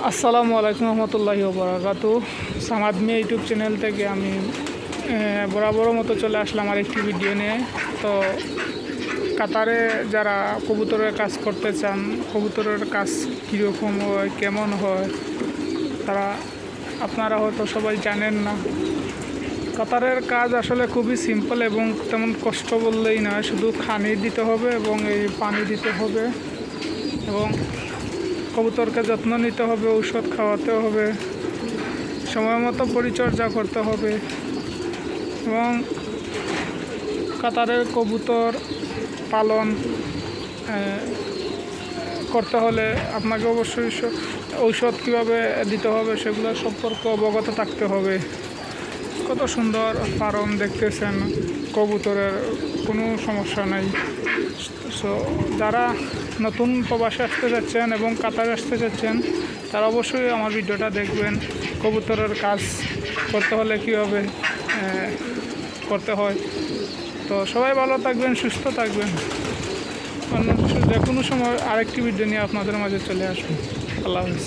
আসসালামু আলাইকুম রহমতুল্লাহি ওবরাকাতু। সামাদ মিয়া ইউটিউব চ্যানেল থেকে আমি বরাবর মতো চলে আসলাম আরেকটি ভিডিও নিয়ে। তো কাতারে যারা কবুতরের কাজ করতে চান, কবুতরের কাজ কীরকম হয়, কেমন হয়, আপনারা হয়তো সবাই জানেন না। কাতারের কাজ আসলে খুবই সিম্পল এবং তেমন কষ্ট বললেই নয়, শুধু খানি দিতে হবে এবং এই পানি দিতে হবে এবং কবুতরকে যত্ন নিতে হবে, ঔষধ খাওয়াতে হবে, সময় মতো পরিচর্যা করতে হবে এবং কাতারের কবুতর পালন করতে হলে আপনাকে অবশ্যই ঔষধ কীভাবে দিতে হবে সেগুলো সম্পর্কে অবগত থাকতে হবে। কত সুন্দর ফার্ম দেখতেছেন, কবুতরের কোনো সমস্যা নাই। সো যারা নতুন প্রবাসে আসতে যাচ্ছেন এবং কাতারে আসতে যাচ্ছেন তারা অবশ্যই আমার ভিডিওটা দেখবেন। কবুতরের কাজ করতে হলে কীভাবে করতে হয়। তো সবাই ভালো থাকবেন, সুস্থ থাকবেন। অন্য যে কোনো সময় আরেকটি ভিডিও নিয়ে আপনাদের মাঝে চলে আসবেন। আল্লাহ হাফেজ।